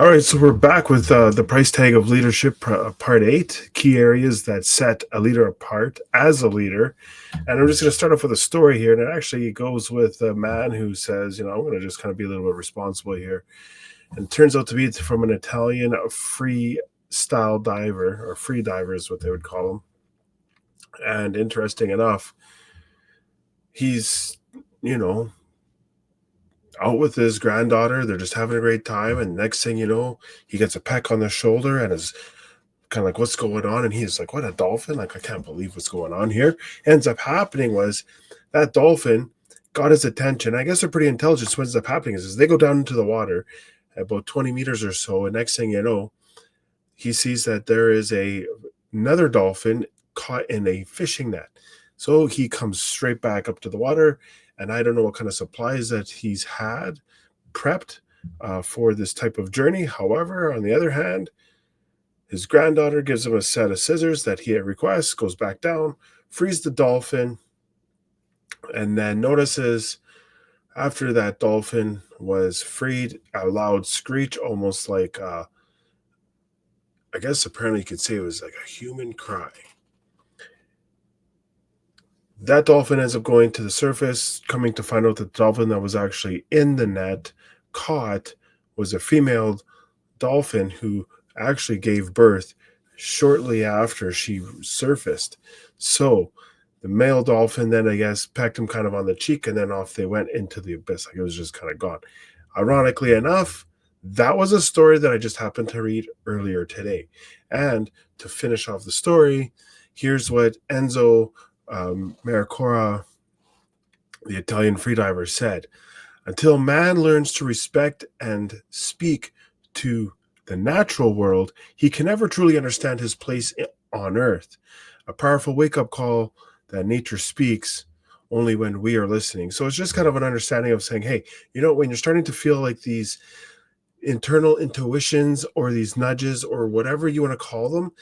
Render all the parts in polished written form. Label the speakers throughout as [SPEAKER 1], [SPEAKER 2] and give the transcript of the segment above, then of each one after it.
[SPEAKER 1] All right, so we're back with the price tag of leadership, part eight, key areas that set a leader apart as a leader. And I'm just going to start off with a story here. And it actually goes with a man who says, I'm going to just kind of be a little bit responsible here. And it turns out to be from an Italian freestyle diver, or free diver is what they would call him. And interesting enough, he's, you know, out with his granddaughter. They're just having a great time. And next thing you know, he gets a peck on the shoulder and is kind of like, what's going on? And he's like, what, a dolphin? Like, I can't believe what's going on here. Ends up happening was that dolphin got his attention. I guess they're pretty intelligent. So what ends up happening is they go down into the water about 20 meters or so. And next thing you know, he sees that there is another dolphin caught in a fishing net. So he comes straight back up to the water. And I don't know what kind of supplies that he's had prepped for this type of journey. However, on the other hand, his granddaughter gives him a set of scissors that he requests, goes back down, frees the dolphin, and then notices after that dolphin was freed, a loud screech, almost like, I guess apparently you could say it was like a human cry. That dolphin ends up going to the surface, coming to find out that the dolphin that was actually in the net caught was a female dolphin who actually gave birth shortly after she surfaced. So the male dolphin then, I guess, pecked him kind of on the cheek, and then off they went into the abyss. Like it was just kind of gone. Ironically enough, that was a story that I just happened to read earlier today. And to finish off the story, here's what Enzo Maiorca, the Italian freediver, said. Until man learns to respect and speak to the natural world, he can never truly understand his place on earth. A powerful wake-up call that nature speaks only when we are listening. So it's just kind of an understanding of saying, hey, when you're starting to feel like these internal intuitions or these nudges or whatever you want to call them,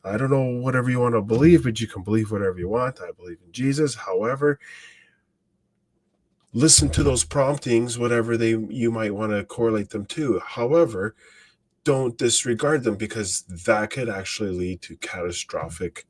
[SPEAKER 1] I don't know whatever you want to believe, but you can believe whatever you want. I believe in Jesus. However, listen to those promptings, whatever you might want to correlate them to. However, don't disregard them, because that could actually lead to catastrophic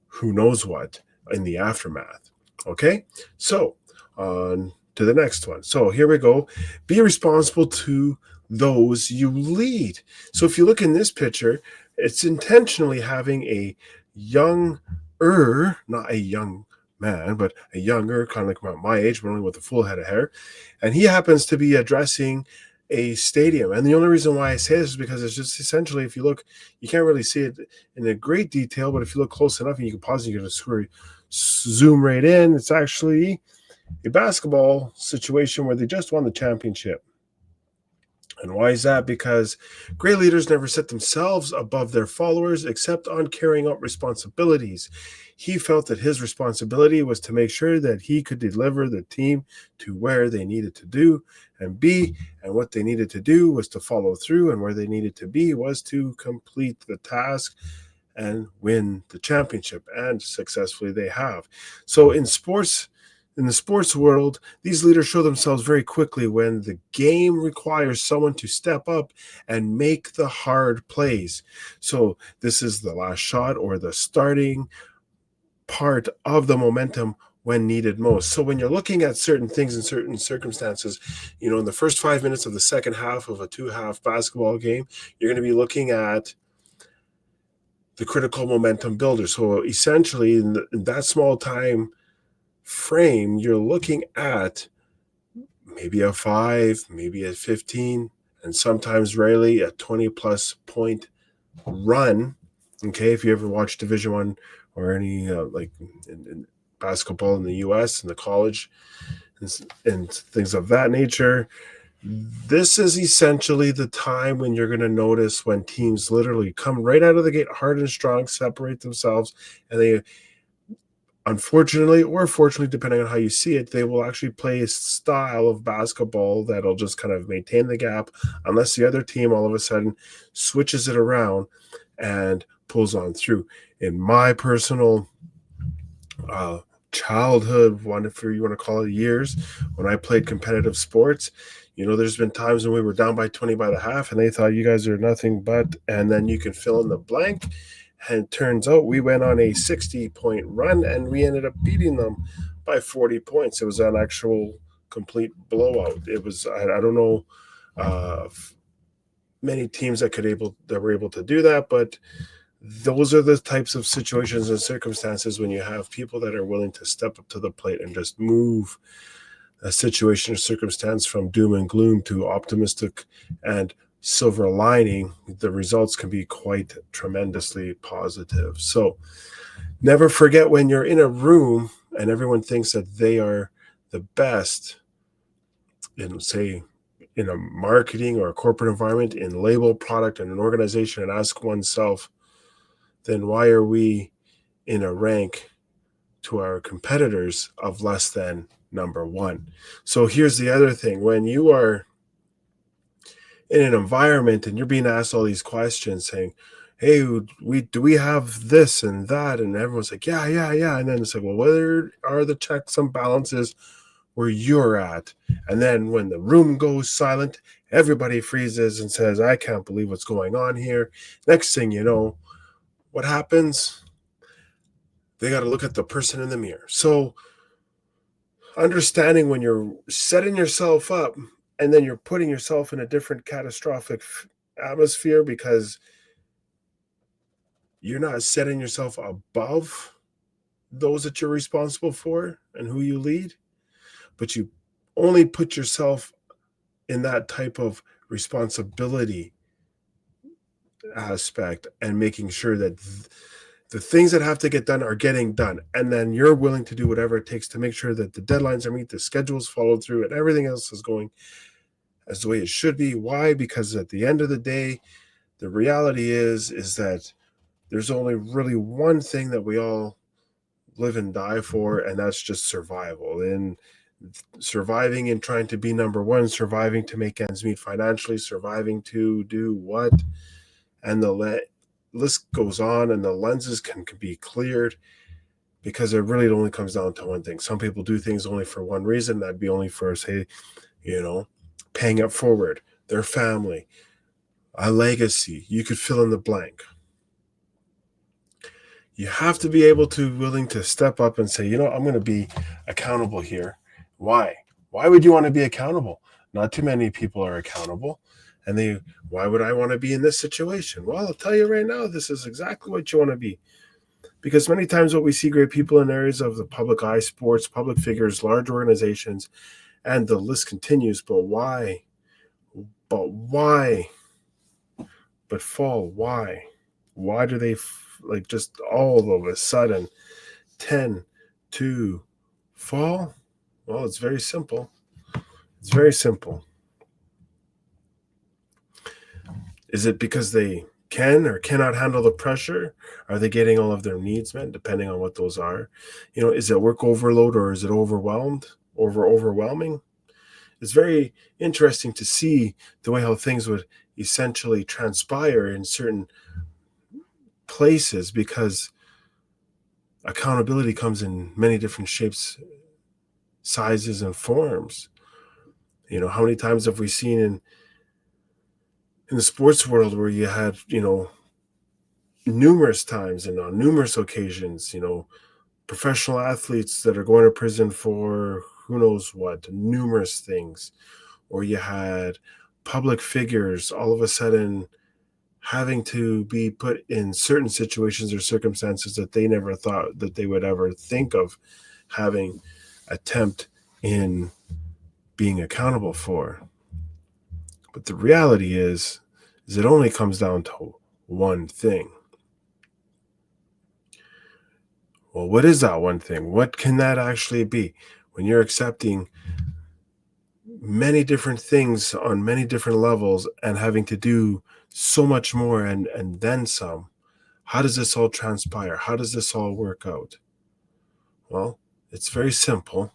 [SPEAKER 1] who knows what in the aftermath. Okay, so on to the next one. So here we go. Be responsible to those you lead. So if you look in this picture, it's intentionally having a younger, not a young man, but a younger, kind of like about my age, but only with a full head of hair. And he happens to be addressing a stadium. And the only reason why I say this is because it's just essentially, if you look, you can't really see it in a great detail, but if you look close enough and you can pause and you can just zoom right in, it's actually a basketball situation where they just won the championship. And why is that? Because great leaders never set themselves above their followers except on carrying out responsibilities. He felt that his responsibility was to make sure that he could deliver the team to where they needed to do and be, and what they needed to do was to follow through, and where they needed to be was to complete the task and win the championship, and successfully they have. So in the sports world, these leaders show themselves very quickly when the game requires someone to step up and make the hard plays. So this is the last shot or the starting part of the momentum when needed most. So when you're looking at certain things in certain circumstances, in the first 5 minutes of the second half of a 2-half basketball game, you're going to be looking at the critical momentum builder. So essentially in that small time frame, you're looking at maybe a 5, maybe a 15, and sometimes rarely a 20 plus point run. Okay, if you ever watch Division I or any like in basketball in the US and the college and things of that nature, this is essentially the time when you're going to notice when teams literally come right out of the gate hard and strong, separate themselves, and they, unfortunately or fortunately, depending on how you see it, they will actually play a style of basketball that'll just kind of maintain the gap unless the other team all of a sudden switches it around and pulls on through. In my personal childhood, if you want to call it, years, when I played competitive sports, There's been times when we were down by 20 by the half and they thought you guys are nothing but, and then you can fill in the blank. And it turns out we went on a 60-point run and we ended up beating them by 40 points. It was an actual complete blowout. It was, I don't know, many teams that were able to do that, but those are the types of situations and circumstances when you have people that are willing to step up to the plate and just move a situation or circumstance from doom and gloom to optimistic and silver lining. The results can be quite tremendously positive. So never forget, when you're in a room and everyone thinks that they are the best in, say, in a marketing or a corporate environment, in label, product, and an organization, and ask oneself, then why are we in a rank to our competitors of less than number one? So here's the other thing. When you are in an environment and you're being asked all these questions saying, hey, do we have this and that? And everyone's like, yeah. And then it's like, well, where are the checks and balances where you're at? And then when the room goes silent, everybody freezes and says, I can't believe what's going on here. Next thing you know, what happens? They got to look at the person in the mirror. So understanding when you're setting yourself up and then you're putting yourself in a different catastrophic atmosphere because you're not setting yourself above those that you're responsible for and who you lead, but you only put yourself in that type of responsibility aspect and making sure that the things that have to get done are getting done. And then you're willing to do whatever it takes to make sure that the deadlines are met, the schedules followed through, and everything else is going as the way it should be. Why? Because at the end of the day, the reality is that there's only really one thing that we all live and die for, and that's just survival. And surviving and trying to be number one, surviving to make ends meet financially, surviving to do what? And the list goes on, and the lenses can be cleared, because it really only comes down to one thing. Some people do things only for one reason. That'd be only for, say, paying it forward, their family, a legacy. You could fill in the blank. You have to be willing to step up and say, I'm going to be accountable here. Why? Why would you want to be accountable? Not too many people are accountable. And why would I want to be in this situation? Well, I'll tell you right now, this is exactly what you want to be. Because many times what we see great people in areas of the public eye, sports, public figures, large organizations, and the list continues. But why? But why? But fall, why? Why do they just all of a sudden tend to fall? Well, it's very simple. It's very simple. Is it because they can or cannot handle the pressure? Are they getting all of their needs met, depending on what those are? Is it work overload, or is it overwhelming? It's very interesting to see the way how things would essentially transpire in certain places, because accountability comes in many different shapes, sizes, and forms. How many times have we seen in the sports world where you had, numerous times and on numerous occasions, professional athletes that are going to prison for who knows what, numerous things, or you had public figures all of a sudden having to be put in certain situations or circumstances that they never thought that they would ever think of having attempt in being accountable for. But the reality is it only comes down to one thing. Well, what is that one thing? What can that actually be? When you're accepting many different things on many different levels and having to do so much more and then some, how does this all transpire? How does this all work out? Well, it's very simple.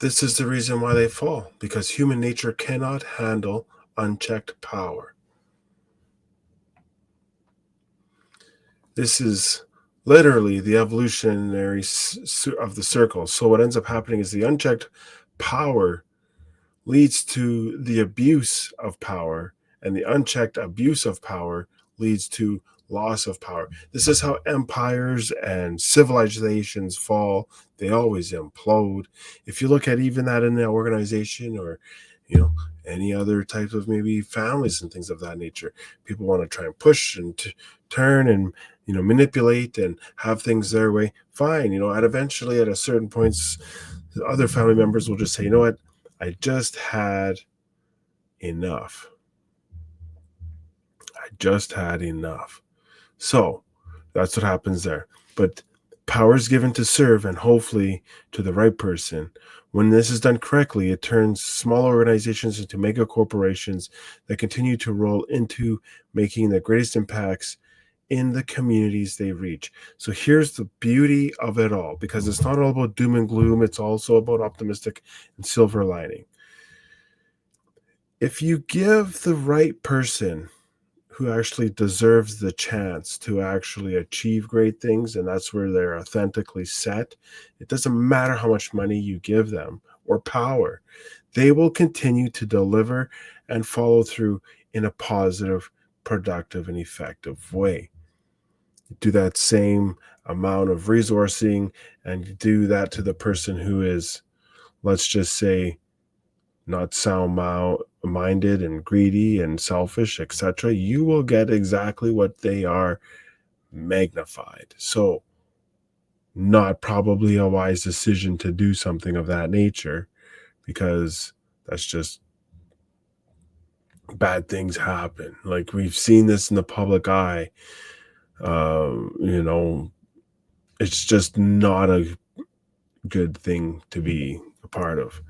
[SPEAKER 1] This is the reason why they fall, because human nature cannot handle unchecked power. This is literally the evolutionary of the circle. So what ends up happening is the unchecked power leads to the abuse of power, and the unchecked abuse of power leads to loss of power. This is how empires and civilizations fall. They always implode. If you look at even that in the organization, or any other types of maybe families and things of that nature, people want to try and push and turn and manipulate and have things their way. Fine, at eventually at a certain points, the other family members will just say, what, I just had enough. I just had enough. So that's what happens there. But power is given to serve, and hopefully to the right person. When this is done correctly, it turns small organizations into mega corporations that continue to roll into making the greatest impacts in the communities they reach. So here's the beauty of it all, because it's not all about doom and gloom. It's also about optimistic and silver lining. If you give the right person who actually deserves the chance to actually achieve great things, and that's where they're authentically set, it doesn't matter how much money you give them or power. They will continue to deliver and follow through in a positive, productive, and effective way. Do that same amount of resourcing and do that to the person who is, let's just say, not sound minded and greedy and selfish, etc., you will get exactly what they are, magnified. So, not probably a wise decision to do something of that nature, because that's just bad things happen. Like, we've seen this in the public eye. It's just not a good thing to be a part of,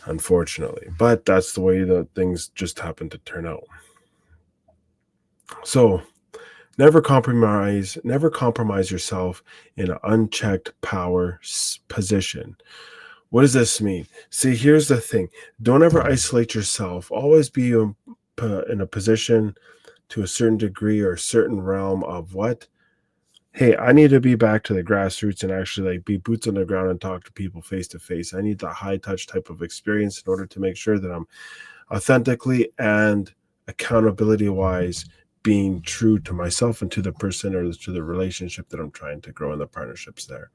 [SPEAKER 1] unfortunately. But that's the way that things just happen to turn out. So never compromise yourself in an unchecked power position. What does this mean? See, here's the thing. Don't ever isolate yourself. Always be in a position to a certain degree or a certain realm of what? Hey, I need to be back to the grassroots and actually be boots on the ground and talk to people face to face. I need the high touch type of experience in order to make sure that I'm authentically and accountability wise being true to myself and to the person or to the relationship that I'm trying to grow in the partnerships there.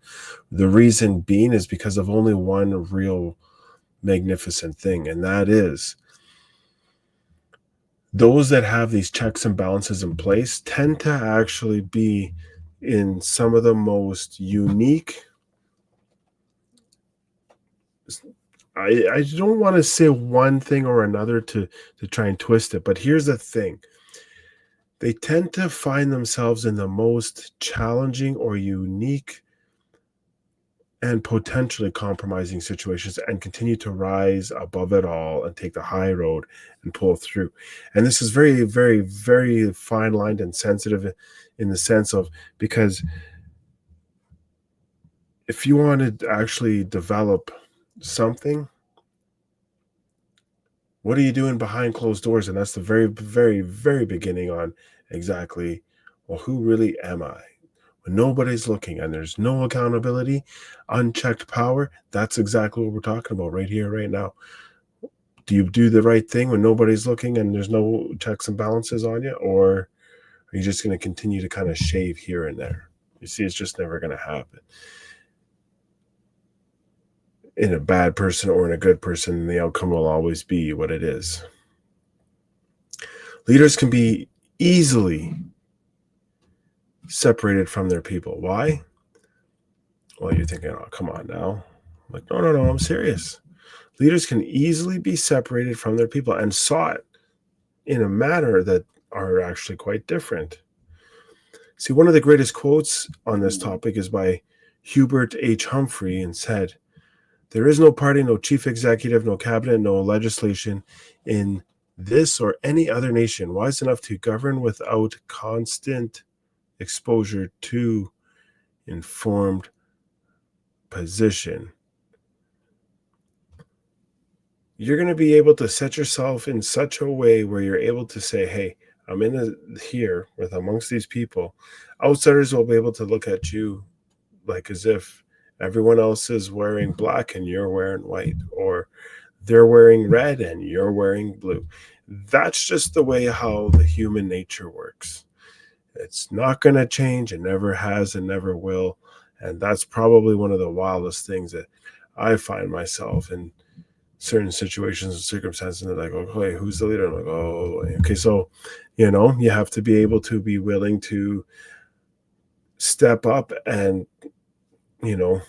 [SPEAKER 1] The reason being is because of only one real magnificent thing, and that is those that have these checks and balances in place tend to actually be in some of the most unique. I don't want to say one thing or another to try and twist it, but here's the thing. They tend to find themselves in the most challenging or unique and potentially compromising situations and continue to rise above it all and take the high road and pull through. And this is very, very, very fine lined and sensitive in the sense of, because if you want to actually develop something, what are you doing behind closed doors? And that's the very, very, very beginning on exactly, well, who really am I? When nobody's looking and there's no accountability, unchecked power, that's exactly what we're talking about right here, right now. Do you do the right thing when nobody's looking and there's no checks and balances on you? Or are you just going to continue to kind of shave here and there? You see, it's just never going to happen. In a bad person or in a good person, the outcome will always be what it is. Leaders can be easily separated from their people. Why? Well, you're thinking, oh, come on now. I'm like, no, I'm serious. Leaders can easily be separated from their people and sought in a manner that are actually quite different. See, one of the greatest quotes on this topic is by Hubert H. Humphrey, and said, "There is no party, no chief executive, no cabinet, no legislation in this or any other nation wise enough to govern without constant exposure to informed position." You're going to be able to set yourself in such a way where you're able to say, hey, I'm here with amongst these people. Outsiders will be able to look at you like as if everyone else is wearing black and you're wearing white, or they're wearing red and you're wearing blue. That's just the way how the human nature works. It's not going to change. It never has and never will. And that's probably one of the wildest things that I find myself in certain situations and circumstances. And they're like, okay, who's the leader? I'm like, oh, okay. So, you have to be able to be willing to step up and, you know,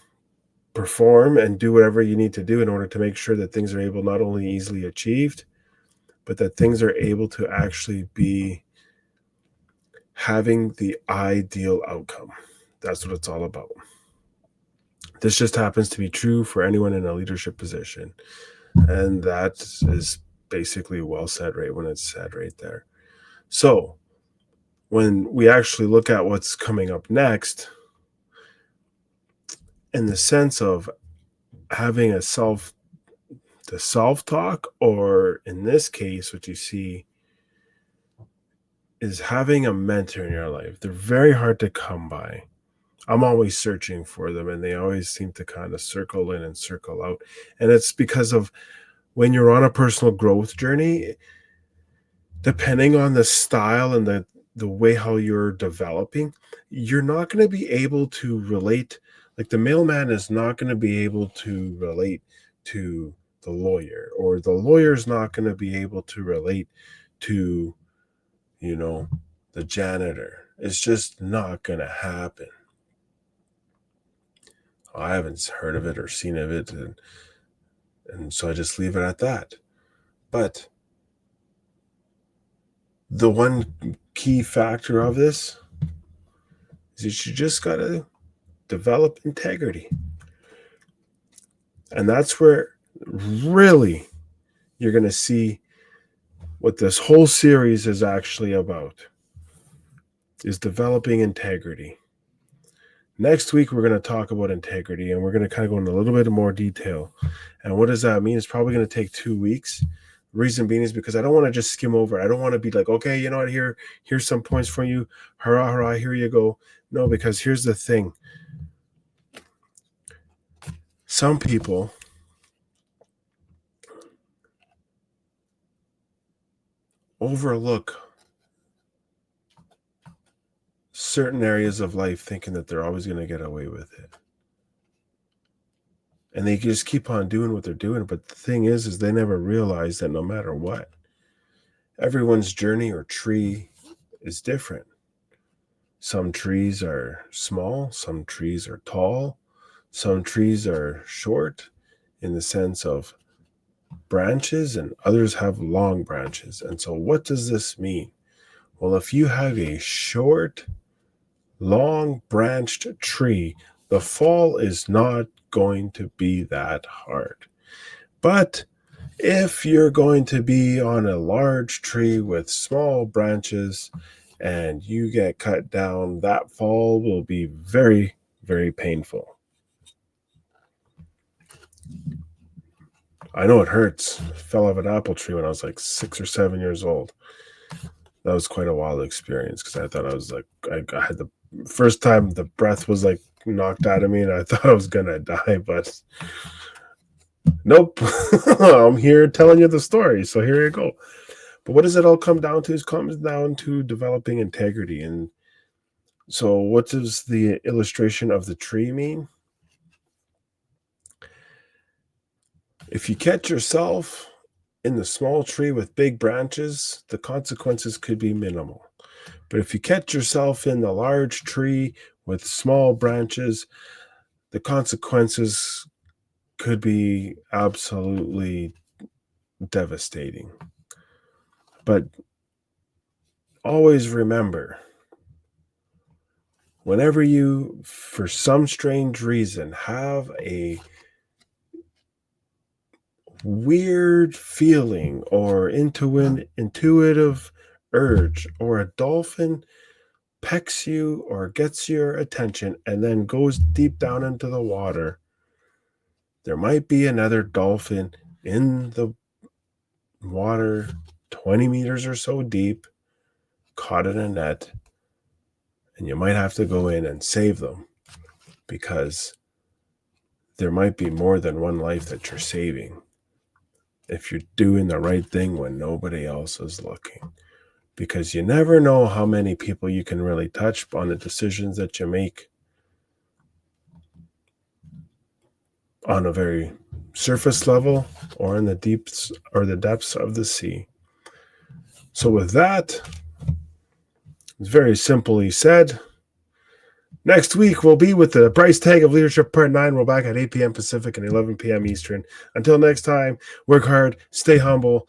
[SPEAKER 1] perform and do whatever you need to do in order to make sure that things are able not only easily achieved, but that things are able to actually be having the ideal outcome. That's what it's all about. This just happens to be true for anyone in a leadership position. And that is basically well said right when it's said right there. So when we actually look at what's coming up next, in the sense of having the self-talk, or in this case, what you see is having a mentor in your life. They're very hard to come by. I'm always searching for them, and they always seem to kind of circle in and circle out. And it's because of when you're on a personal growth journey, depending on the style and the way how you're developing, you're not going to be able to relate. Like the mailman is not going to be able to relate to the lawyer, or the lawyer is not going to be able to relate to, the janitor. It's just not going to happen. I haven't heard of it or seen of it, and so I just leave it at that. But the one key factor of this is that you just got to develop integrity. And that's where really you're going to see what this whole series is actually about, is developing integrity. Next week, we're going to talk about integrity, and we're going to kind of go into a little bit more detail. And what does that mean? It's probably going to take 2 weeks. Reason being is because I don't want to just skim over. I don't want to be like, okay, you know what, here's some points for you. Hurrah, hurrah, here you go. No, because here's the thing. Some people overlook certain areas of life thinking that they're always going to get away with it. And they just keep on doing what they're doing. But the thing is they never realize that no matter what, everyone's journey or tree is different. Some trees are small, some trees are tall, some trees are short in the sense of branches, and others have long branches. And so what does this mean? Well, if you have a short, long branched tree, the fall is not going to be that hard. But if you're going to be on a large tree with small branches and you get cut down, that fall will be very, very painful. I know it hurts. I fell off an apple tree when I was like 6 or 7 years old. That was quite a wild experience because I thought I was like, I had the first time the breath was like knocked out of me and I thought I was going to die, but nope. I'm here telling you the story. So here you go. But what does it all come down to? It comes down to developing integrity. And so what does the illustration of the tree mean? If you catch yourself in the small tree with big branches, the consequences could be minimal. But if you catch yourself in the large tree with small branches, the consequences could be absolutely devastating. But always remember, whenever you, for some strange reason, have a weird feeling or intuitive urge, or a dolphin pecks you or gets your attention and then goes deep down into the water, there might be another dolphin in the water 20 meters or so deep caught in a net, and you might have to go in and save them, because there might be more than one life that you're saving if you're doing the right thing when nobody else is looking. Because you never know how many people you can really touch on the decisions that you make on a very surface level or in the deeps or the depths of the sea. So with that, it's very simply said. Next week, we'll be with the price tag of leadership part 9. We're back at 8 p.m. Pacific and 11 p.m. Eastern. Until next time, work hard, stay humble,